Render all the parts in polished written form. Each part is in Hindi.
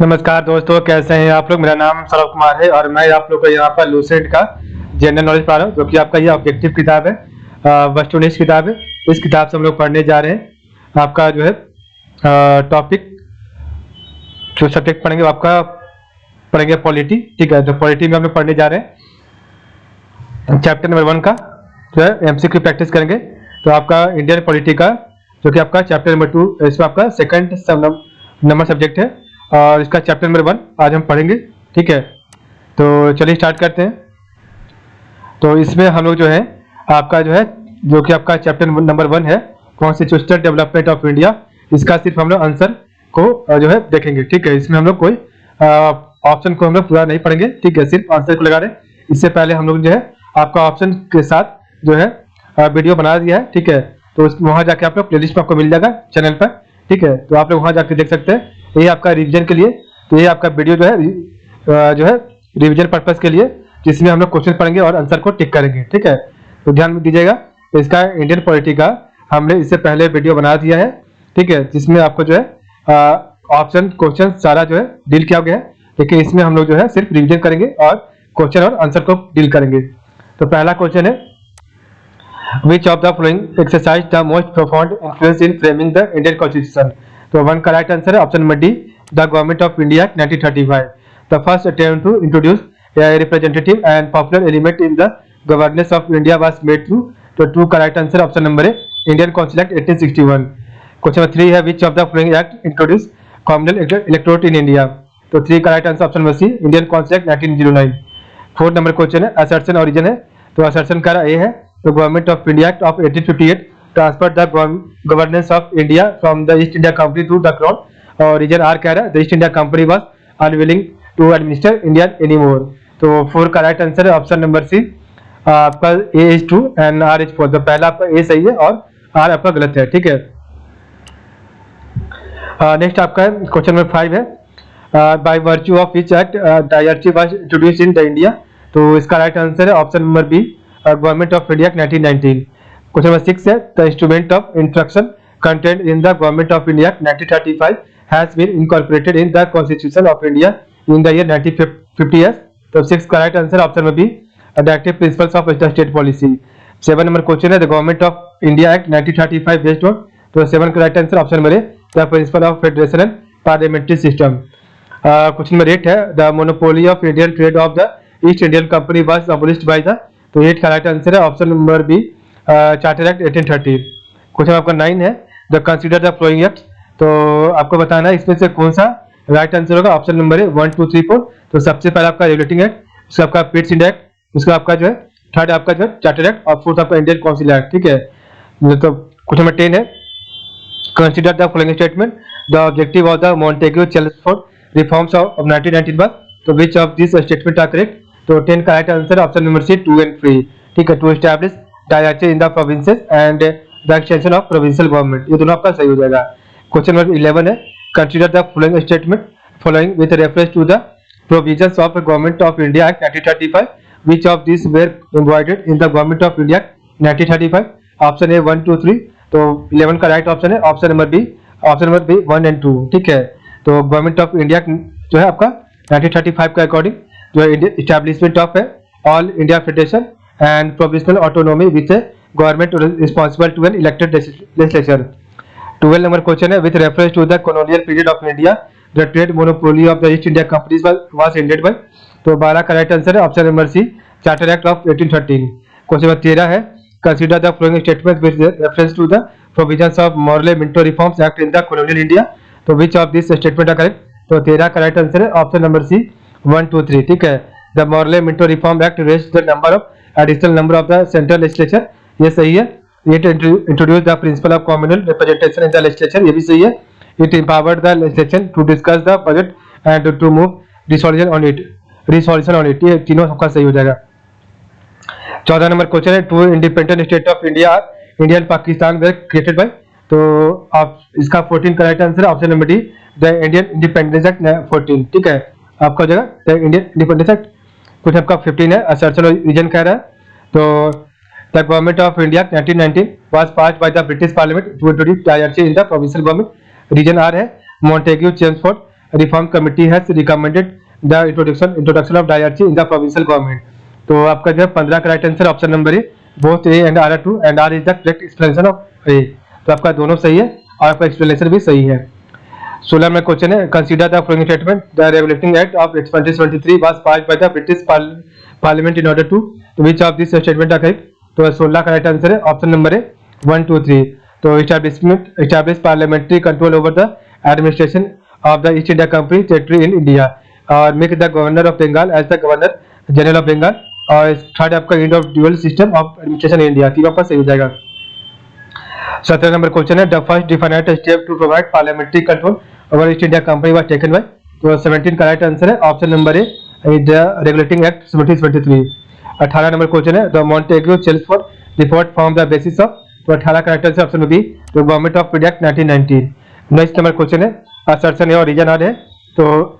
नमस्कार दोस्तों, कैसे हैं आप लोग। मेरा नाम सौरभ कुमार है और मैं आप लोग को यहाँ पर लूसेंट का जनरल नॉलेज पढ़ा रहा हूँ, जो कि आपका ये ऑब्जेक्टिव किताब है, वस्तुनिष्ठ किताब है। इस किताब से हम लोग पढ़ने जा रहे हैं। आपका जो है टॉपिक, जो सब्जेक्ट पढ़ेंगे वो आपका पढ़ेंगे पॉलिटी। ठीक है, तो पॉलिटी में हम लोग पढ़ने जा रहे हैं चैप्टर नंबर 1 का जो है एमसीक्यू प्रैक्टिस करेंगे। तो आपका इंडियन पॉलिटी का जो कि आपका चैप्टर नंबर 2, इसमें आपका सेकंड नंबर सब्जेक्ट है और इसका चैप्टर नंबर 1 आज हम पढ़ेंगे। ठीक है, तो चलिए स्टार्ट करते हैं। तो इसमें हम लोग जो है आपका जो कि आपका चैप्टर नंबर 1 है, कॉन्स्टिट्यूशनल डेवलपमेंट ऑफ इंडिया, इसका सिर्फ हम लोग आंसर को जो है देखेंगे। ठीक है, इसमें हम लोग कोई ऑप्शन को हम लोग पूरा नहीं पढ़ेंगे। ठीक है, सिर्फ आंसर को लगा रहे हैं। इससे पहले हम लोग जो है आपका ऑप्शन के साथ जो है वीडियो बना दिया है। ठीक है, तो वहाँ जाके आप लोग प्लेलिस्ट में आपको मिल जाएगा चैनल पर। ठीक है, तो आप लोग वहाँ जाके देख सकते हैं। ये आपका रिवीजन के लिए, तो ये आपका वीडियो जो है रिवीजन पर्पस के लिए, जिसमें हम लोग क्वेश्चन पढ़ेंगे और आंसर को टिक करेंगे। ठीक है, तो ध्यान दीजिएगा। तो इसका इंडियन पॉलिटी का हमने इससे पहले वीडियो बना दिया है। ठीक है, जिसमें आपको जो है ऑप्शन क्वेश्चन सारा जो है डील किया गया है, लेकिन इसमें हम लोग जो है सिर्फ रिवीजन करेंगे और क्वेश्चन और आंसर को डील करेंगे। तो पहला क्वेश्चन है, Which of the following exercise the most profound influence in framing the Indian Constitution? तो वन करेक्ट आंसर है option number D, the government of India 1935. The first attempt to introduce a representative and popular element in the governance of India was made through. तो two correct answer option number है Indian council act 1861. Question number 3 है, which of the following act introduced communal electorate in India? तो 3 correct answer option number C, Indian council act 1909. Fourth number question है, असर्शन ओरिजिन है। तो असर्शन का ए है, तो government of India Act of 1858 transfer the governance of India from the East India Company to the crown. और रीजन आर कह रहा है, the East India company was unwilling to administer India anymore. तो 4 करेक्ट आंसर है ऑप्शन नंबर सी, आपका ए इज 2 एंड आर इज 4. तो पहला आपका ए सही है और आर आपका गलत है। ठीक है, नेक्स्ट आपका क्वेश्चन नंबर 5 है, by virtue of which act directory was introduced in the India. तो इसका राइट आंसर है option number B, government of India 1919. Question number 6 है, the instrument of instruction content in the government of India 1935 has been incorporated in the constitution of India in the year 1950. तो 6 का right answer option number B, directive principles of state policy. 7 number question है, the government of India act 1935 based on. तो 7 का right answer option number A, the principle of federation and parliamentary system. Question number 8 है, the monopoly of Indian trade of the East Indian Company was abolished by the. तो 8 का राइट आंसर है option number B, charter act 1830. Question आपका 9 है, the consider the following act. तो आपको बताना है इसमें से कौन सा राइट आंसर होगा। ऑप्शन नंबर है 1 2 3 4. तो सबसे पहला आपका रेगुलेटिंग एक्ट, उसका आपका पिट्स इंडिया एक्ट, उसका आपका जो है थर्ड आपका जो है चार्टर एक्ट और फोर्थ आपका इंडियन काउंसिल एक्ट. ठीक है, तो क्वेश्चन नंबर 10 है, consider the following statement, the objective of the Montagu Chelmsford reforms of 1919. तो which of this statement are correct. तो 10 का right answer option number C, 2 and 3. ठीक है, to establish directory in the provinces and the extension of provincial government, ये दोनों आपका सही हो जाएगा. क्वेश्चन नंबर 11 है, consider the following statement following with reference to the provisions of government of India act 1935, which of this were embodied in the government of India 1935. Option A 1 2 3. तो 11 का राइट ऑप्शन है ऑप्शन नंबर बी, 1 and 2. ठीक है, तो गवर्नमेंट ऑफ इंडिया जो है आपका 1935 के अकॉर्डिंग जो इस्टेब्लिशमेंट ऑफ है all India federation and provisional autonomy with government responsible to an elected legislature. 12 number question है, with reference to the colonial period of India the trade monopoly of the East India companies was ended by. तो 12 का राइट आंसर है option number C, charter act of 1813. Question number 13 है, consider the following statement with reference to the provisions of Morley Minto reforms act in the colonial India. तो which of this statement are correct. तो 13 का राइट आंसर है ऑप्शन नंबर सी, 1 2 3. ठीक है, the Morley Minto reform act raised the number of additional number of the central legislature, ये सही है. It introduce the principle of communal representation in the legislature, ये भी सही है. It empowered the legislature to discuss the budget and to move resolution on it, ये तीनों सबका सही हो जाएगा. 14 नंबर क्वेश्चन है, two independent state of India India and Pakistan were created by. तो आप इसका 14 का राइट आंसर है option number D, the Indian independence act 14. ठीक है, आपका हो जाएगा द इंडियन इंडिपेंडेंस एक्ट. कुछ आपका 15 है, असर्शन रीजन कह रहा है. तो the government of India 1919 was passed by the British parliament to introduce directory in the provincial government. Reason R है, Montagu Chelmsford reform committee has recommended the introduction of dyarchy in the provincial government. तो आपका जो है 15 का right answer option number A, both A and R are true and R is the correct explanation of A. तो आपका दोनों सही है और आपका एक्सप्लेनेशन भी सही है। 16 में क्वेश्चन है, consider the following statement, the regulating act of 2023 was passed by the British parliament in order to which of this statement are correct. तो 16 का राइट आंसर है ऑप्शन नंबर है 1, 2, 3। तो establish parliamentary control over the administration of the East India company territory in India और make the governor of Bengal as the governor general of Bengal. और थर्ड आपका and of dual system of administration in India, तीनों पर सही हो जाएगा। 17 नंबर क्वेश्चन है, the first defined step to provide parliamentary control over East India company was taken by. तो 17 का राइट आंसर है option number A, the regulating act 1723। 18 number question है, the Montagu Chelmsford report form the basis of. तो 18 का राइट आंसर ऑप्शन बी, तो government of India 1919। Next number question है, असर्शन है और रीजन आर है। तो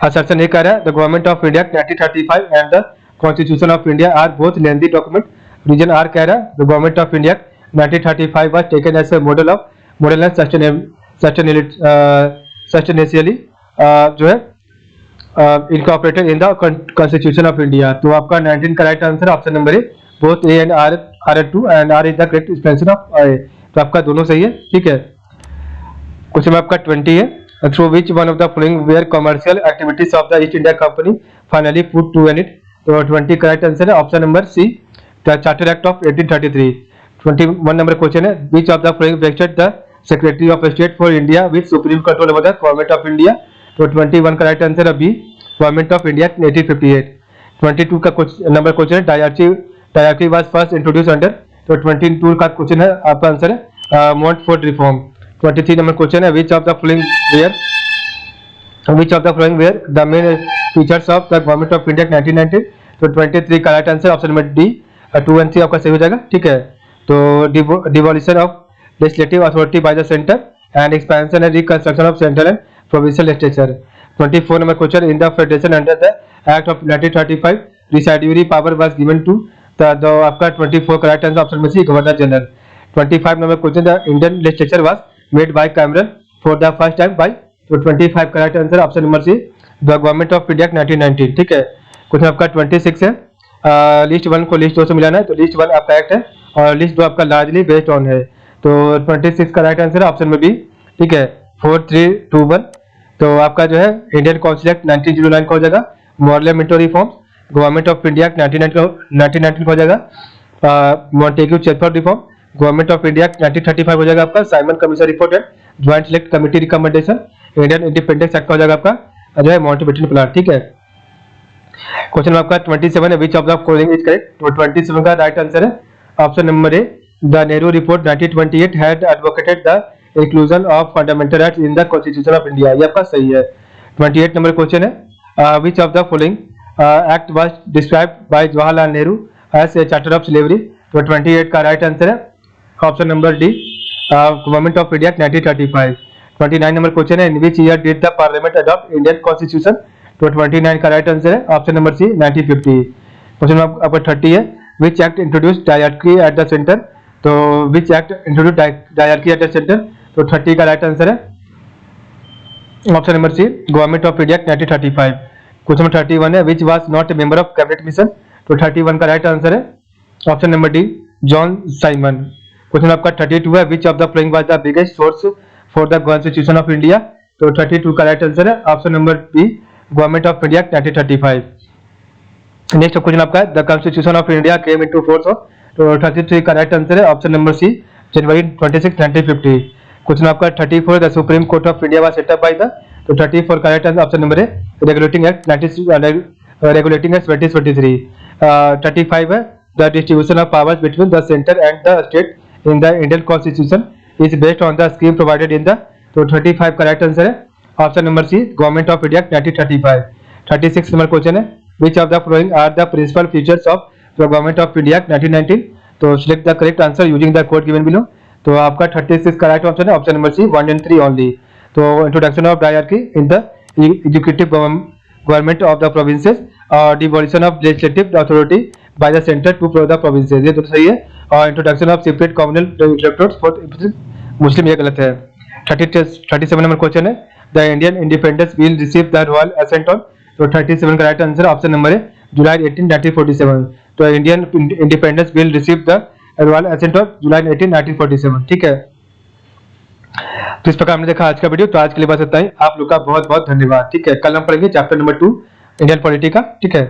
assertion A कह रहा है, the government of India 1935 and the Constitution of India are both lengthy document। Region R कह रहा है, the government of India 1935 was taken as a model and substantially जो है incorporated in the Constitution of India। तो आपका 19 का राइट आंसर ऑप्शन नंबर है, both A and R are true and R is the correct expansion of A। तो आपका दोनों सही है, ठीक है। क्वेश्चन आपका 20 है, through which one of the following were commercial activities of the East India Company finally put to an end। तो 20 करेक्ट आंसर है option number C, the charter act of 1833। 21 number question है, which of the following vested the secretary of state for India with supreme control over the government of India। तो 21 करेक्ट आंसर है बी, गवर्नमेंट ऑफ इंडिया 1858। 22 का नंबर क्वेश्चन है, directory was first introduce under. तो 22 का क्वेश्चन है, आपका आंसर है मोंटफोर्ट रिफॉर्म। 23 नंबर क्वेश्चन है, which of the following were the main features of the government of India 1919। तो 23 का right answer option number D, 2 and 3 आपका सही हो जाएगा, ठीक है। तो devolution of legislative authority by the centre and expansion and reconstruction of central and provincial legislature. 24 number question, in the federation under the act of 1935 residuary power was given to the आपका 24 का राइट आंसर ऑप्शन में C, governor general. 25 number question, the Indian legislature was made bicameral for the first time by. तो 25 का right answer option number C, the government of India 1919, ठीक है। क्वेश्चन आपका 26 है, लिस्ट 1 को लिस्ट 2 से मिलाना है। तो लिस्ट 1 आपका एक्ट है और लिस्ट 2 आपका लार्जली बेस्ड ऑन है। तो 26 का राइट आंसर है ऑप्शन में बी, ठीक है, 4321। तो आपका जो है इंडियन काउंसिल एक्ट 1909 का हो जाएगा, parliamentary reforms government of India 1919 का हो जाएगा, Montagu Chelmsford reform government of India 1935 हो जाएगा आपका, Simon commission report and joint select committee recommendation Indian independence act का हो जाएगा आपका जो है माउंटबेटन प्लान, ठीक है। क्वेश्चन आपका 27 है, which of the following is correct. तो 27 का राइट आंसर है option number A, the Nehru report 1928 had advocated the inclusion of fundamental rights in the constitution of India, ये आपका सही है। 28 नंबर क्वेश्चन है, which of the following act was described by Jawaharlal Nehru as a charter of slavery. तो 28 का राइट आंसर है option number D, Government of India 1935। 29 number question है, in which year did the parliament adopt Indian constitution. तो 29 का राइट आंसर है ऑप्शन नंबर सी, 1950। क्वेश्चन आपका 30 है, which act introduce directory at the centre. तो which act introduce directory at the centre. तो 30 का राइट आंसर है option number C, government of India 1935। Question number 31 है, which was not a member of cabinet mission. तो 31 का राइट आंसर है option number D, John Simon. Question आपका 32 है, which of the following was the biggest source for the constitution of India. तो 32 का राइट आंसर है option number B, government of India 1935। Next question आपका, the constitution of India came into force. तो 33 का राइट आंसर है option number C, January 26, 1950। Question आपका 34, the supreme court of India was set up by the. तो 34 का right answer option number A, regulating act 2023। 35 है, the distribution of powers between the centre and the state in the Indian constitution is based on the scheme provided in the. तो 35 का राइट आंसर है option number C, government of India 1935। 36 number question है, which of the following are the principle features of the government of India 1919। तो select the correct answer using the code given below. तो आपका 36 का राइट ऑप्शन है option number C, 1 and 3 only. तो introduction of directory in the executive government of the provinces और devolution of legislative authority by the centre to the provinces, ये तो सही है। और introduction of separate communal electorates for Muslim, ये गलत है। 37 नंबर क्वेश्चन है, the Indian independence will receive the royal assent on? तो 37 का राइट आंसर ऑप्शन नंबर है जुलाई 18 1947। तो Indian independence will receive the royal assent of July 18 1947। ठीक है, तो इस प्रकार हमने देखा आज का वीडियो। तो आज के लिए बस इतना ही। आप लोग का बहुत बहुत धन्यवाद। ठीक है, कल हम पढ़ेंगे चैप्टर नंबर 2 इंडियन पॉलिटी का। ठीक है।